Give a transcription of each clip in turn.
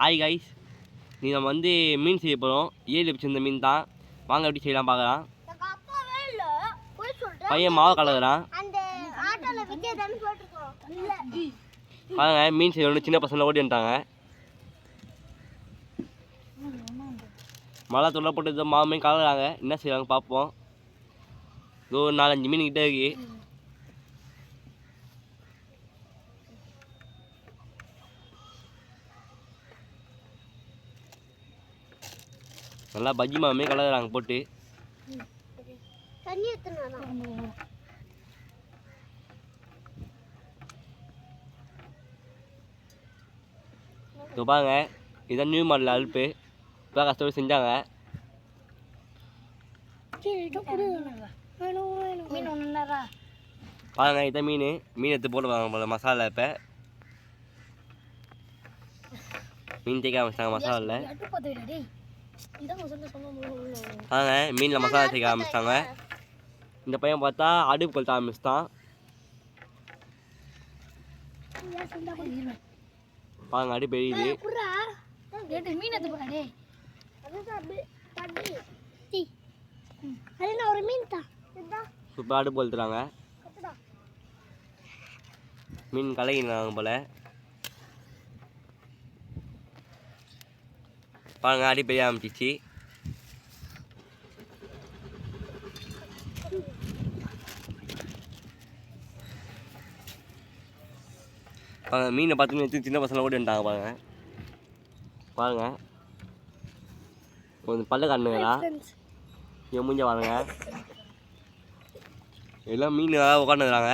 Hi guys, நீ நம்ம வந்து மீன் செய்ய போகிறோம். ஏழு வச்சிருந்த மீன் தான். வாங்க எப்படி செய்யலாம் பார்க்கலாம். பையன் மாவு கலக்குறான். பாருங்க, மீன் செய்யணும். சின்ன பசங்க ஓடி வந்துட்டாங்க. மழை தூளை போட்டு மாவு மீன் கலக்குறாங்க. என்ன செய்வாங்க பார்ப்போம். இதோ 4-5 மீன் கிட்டே இருக்கு. நல்லா பஜ்ஜி மாவுமே கலக்குறாங்க போட்டு. இப்போ பாருங்க, இதான் நியூ மாடல் அடுப்பு. இப்போ கஷ்டப்பட்டு செஞ்சாங்க. பாருங்க, இதான் மீன் எடுத்து போட்டு போல மசாலா. இப்போ மீன் தேய்க்க ஆரம்பிச்சிட்டாங்க மசாலாவில். பாருங்க, மீனில் மசாலா தேய்க்க ஆரம்பிச்சிட்டாங்க. இந்த பையன் பார்த்தா அடுப்பு கொளுத்த ஆரம்பிச்சிட்டான். பாருங்க, அடுப்பு எரியுது. சூப்பராக அடுப்பு கொளுத்துறாங்க. மீன் கலகினாங்க போல. பாருங்க, அடி பெரிய ஆரம்பிச்சிச்சு. பாருங்க, மீனை பார்த்து சின்ன பசங்க ஓடி வந்துட்டாங்க. பாருங்க பாருங்க, கொஞ்சம் பல்ல கண்ணுங்களா இவன் மூஞ்ச பாருங்க. எல்லாம் மீன் உட்காந்துக்கிறாங்க.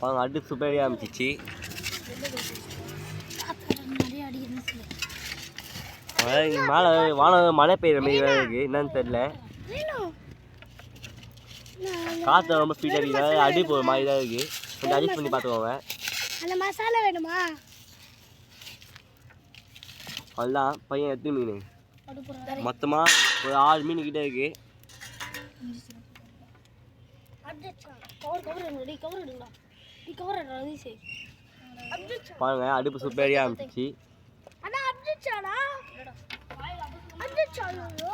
பாருங்க, அடி சூப்பராக ஆரம்பிச்சிச்சு. மேலே வானம் மழை பெய்யுற மாதிரி வேறு இருக்குது. என்னன்னு தெரியல. காற்று ரொம்ப ஸ்பீடாக இருக்குது. அடி போகிற மாதிரி தான் இருக்குது. கொஞ்சம் அட்ஜஸ்ட் பண்ணி பார்த்துக்கோங்க. அந்த மசாலா வேணுமா? அதுதான் பையன் எத்தனை மீன் மொத்தமாக ஒரு 6 மீன் கிட்டே இருக்குது. பாருங்க, அடுப்பு சூப்பராக ஆரம்பிச்சிச்சு.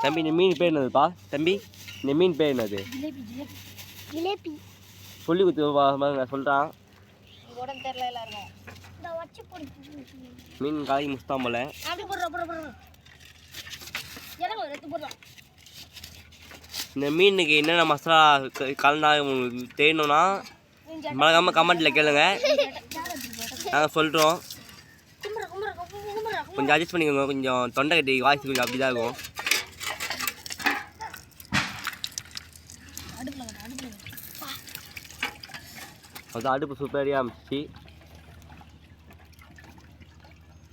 தம்பி, இந்த மீன் பேர் என்னதுப்பா? தம்பி, இந்த மீன் பேர் என்னது? சொல்லி கொடுத்து சொல்கிறான். மீன் காய் முஸ்தான் போல. இந்த மீனுக்கு என்னென்ன மசாலா கலந்தா உங்களுக்கு தெரியணும்னா மறக்காம கமெண்ட்டில் கேளுங்க, நாங்கள் சொல்கிறோம். கொஞ்சம் அட்ஜஸ்ட் பண்ணிக்கோங்க. கொஞ்சம் தொண்டை கட்டி வாய்ஸ் கொஞ்சம் அப்படி தான் இருக்கும். அதுதான் அடுப்பு சூப்பராக ஆரம்பிச்சு.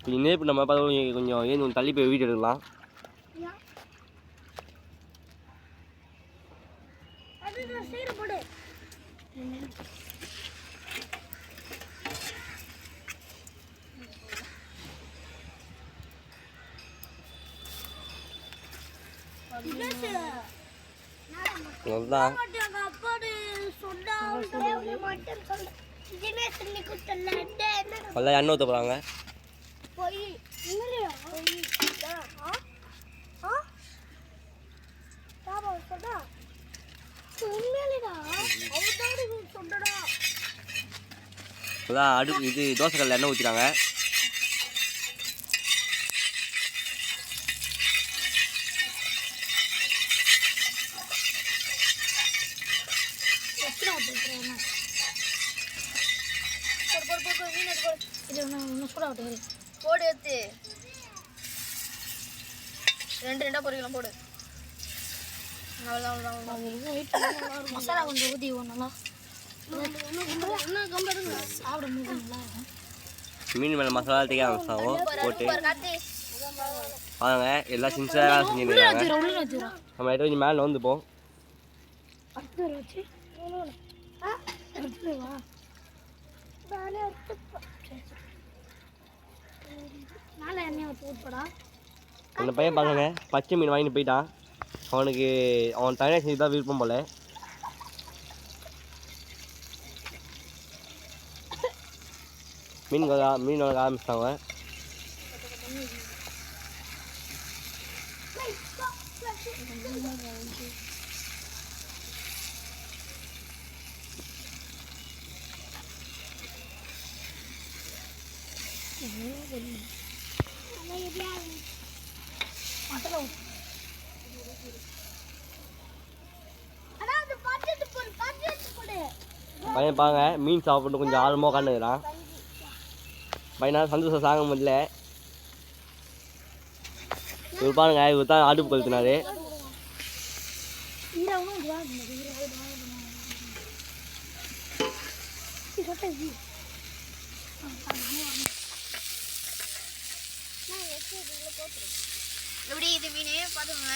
இப்போ நம்ம பார்த்து கொஞ்சம் கொஞ்சம் தள்ளி போய் வீட்டு எடுக்கலாம். அதுதான் எண்ணெய் ஊற்ற போகிறாங்க. அதான் அடுப்பு இது தோசைக்கல்ல எண்ணெய் ஊற்றிட்டாங்க. போடு எடுத்து 2 பொரிக்கலாம் போடு. மசாலா கொஞ்சம் ஊற்றி ஒன்றா மீன் மேலே மசாலா தேக்க ஆரம்பிச்சாகும் போட்டு. வாங்க, எல்லாம் சின்சாக செஞ்சுருக்காங்க. நம்ம எடுத்து கொஞ்சம் மேலே வந்துப்போம். தண்ணியை ஊற்றி ஊற்றுப்படா. அந்த பையன் பாருங்க பச்சை மீன் வாங்கிட்டு போயிட்டான். அவன் தனியாக செஞ்சு தான் விருப்பம் போல. மீன் வளர்க்க ஆரம்பிச்சிட்டாங்க. பையன் பாருங்க மீன் சாப்பிட்டு கொஞ்சம் ஆழமாக உட்காந்துக்கிறான். பையனால் சந்தோஷம் சாங்க முடியல. இவர் பாருங்க இவர் தான் அடுப்பு கொளுத்தினாரு. எப்படி இது மீன் பார்த்துங்க,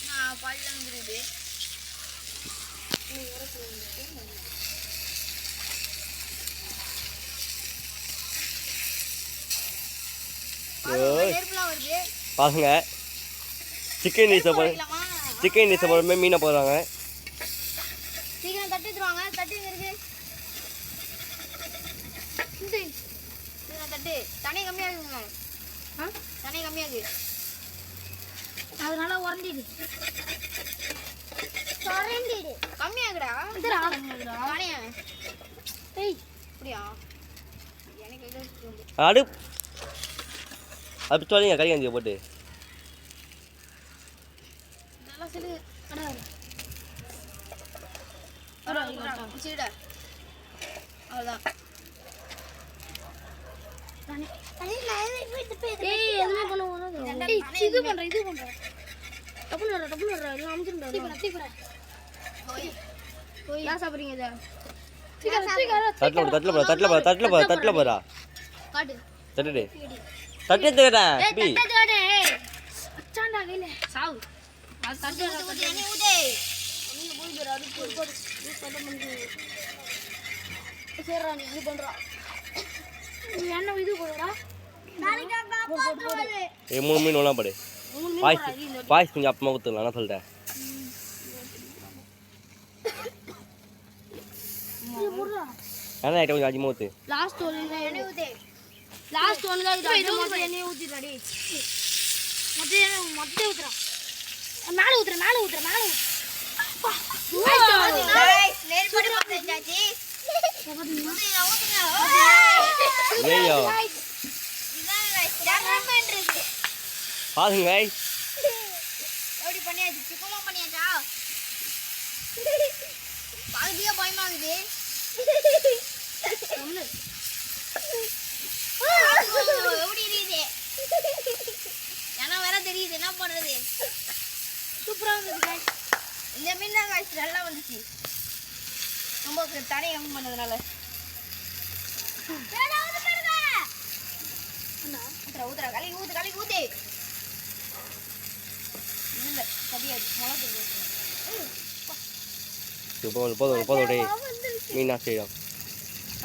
நான் பாலில் வந்துருக்குது. பாருங்க சிக்கன் ரைஸ் போடுறமே மீனை போடுறாங்க. சீக்கிரம் தட்டி தருவாங்க. தட்டி இருக்கு தட்டு தண்ணி கம்மியாகுங்க. தண்ணி கம்மியாகு, அதனால உரண்டிடு கம்மியாகுடா. அப்படியா அடுப்பு சொல்லுங்க கறி கஞ்சியை போட்டு அவ்வளோதான். மூணு மீன் ஒன்றா படு. பாய்ஸ் கொஞ்சம் அப்பமா ஊற்றுக்கலாம் நான் சொல்லிட்டேன். என்ன ஐட்டம் கொஞ்சம் அதிகமாக ஊற்று. லாஸ்ட் ஒன்று எண்ணெய் ஊற்றிடாடி. மொட்டை ஊற்றுறா. மேலே ஊற்றுற மேலே ஊற்றுற மேலே பாருங்க எப்படி பண்ணியாச்சு. சிக்கமா பண்ணியாச்சா? பாதியா பயமாகுது. எப்படி இருக்குது ஏன்னா வேற தெரியுது என்ன பண்றது. சூப்பரா இருந்தது. இந்த மீன் தான் காய்ச்சி நல்லா வந்துச்சு. ரொம்ப தனி கம்மி பண்ணதுனால ஊத்துறா. கலக்கி ஊத்து. இல்ல சரியாது போதும் மீன் செய்யும்.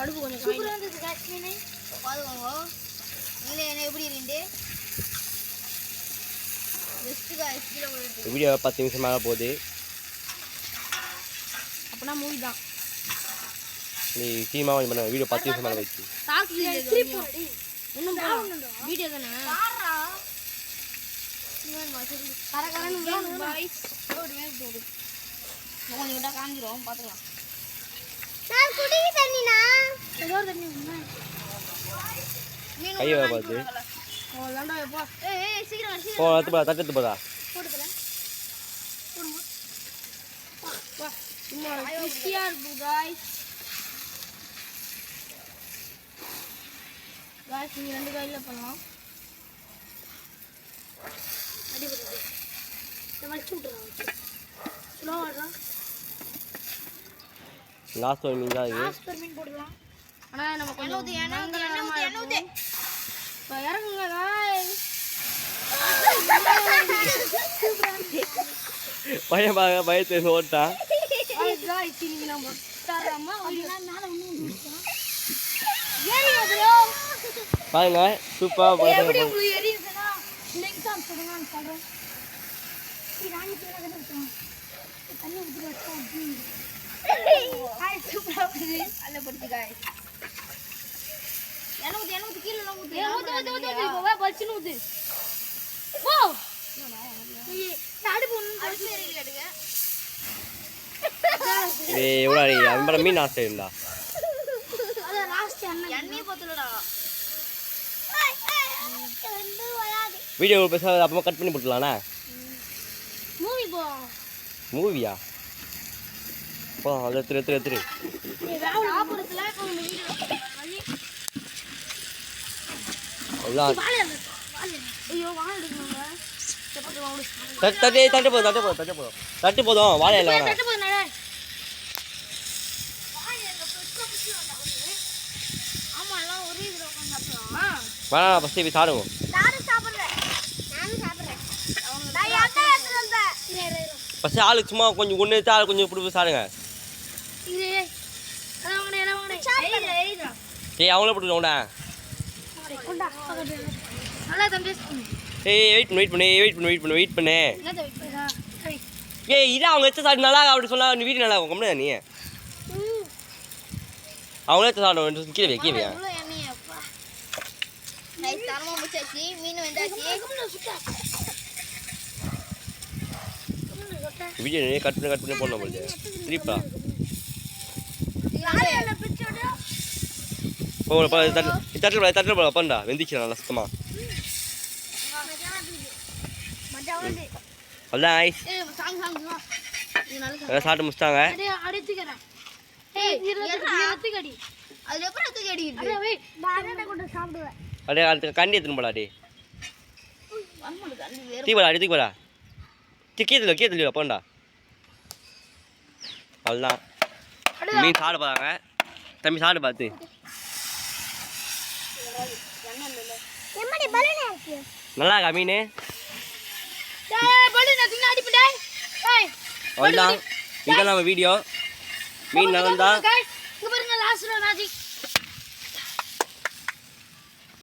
அடுப்பு கொஞ்சம் சூப்பரா இருந்தது காய்ச்சி மீன். பாதுகாங்க மீன் என்ன எப்படி இருந்து வீடியோ 10 நிமிஷம் மேலே போகுது. அப்பனா மூவி தான். நீ சீமா பண்ண வீடியோ 10 நிமிஷம் மேலே வச்சு இன்னும் வீடியோ தானே கொஞ்சம் காஞ்சிரும் பார்த்துக்கலாம். கையை பார்த்து தட்டு போதா நீங்க 2 கையில பண்ணலாம். லாஸ்ட் ஒரு மீன் தான் இது. மீன் போடலாம். ஆனா நம்ம கொஞ்சம் இறங்குங்க பையன் பயத்தை ஓட்டான். பாருங்க சூப்பரா எவ்வளோ அது மீன் ஆசை இருந்தா வீடியோ பேச அப்புறமா கட் பண்ணி போட்டுலாண்ணா மூவியா போ அது எடுத்துரு தட்டு போதும் வாழை இல்லை வேணா ஃபஸ்ட்டு போய் சாடுவோம் ஃபஸ்ட்டு ஆளுக்கு சும்மா கொஞ்சம் ஒன்று எடுத்து ஆள் கொஞ்சம் இப்படி போய் சாடுங்க ஏய் அவங்களே போட்டுக்கோங்கடா ஏய் வெயிட் பண்ணு ஏய் இதே அவங்க எடுத்து சாப்பிட்டு நல்லா அப்படி சொன்னா நீ வீட்டு நல்லா கம்மியா நீ அவங்களே எடுத்து சாப்பிடுவோம் கீழே வீடியோ கட் பண்ணி போடணும் போல திருப்பா தட்டு போல பண்ணா வெந்திச்சு நல்லா சுத்தமா அதான் ஐஸ் எல்லாம் சாப்பிட்டு முடிச்சிட்டாங்க அப்படியே அடுத்து கண்டி எடுத்துன்னு போடா டே தூக்கி போடா கீழே போண்டா அவ்வளோதான் மீன் சாப்பிட போகிறாங்க தம்பி சாப்பிட்டு பார்த்து நல்லா இருக்கா மீன் அவ்வளோதான் இங்கே நம்ம வீடியோ மீன் நல்லா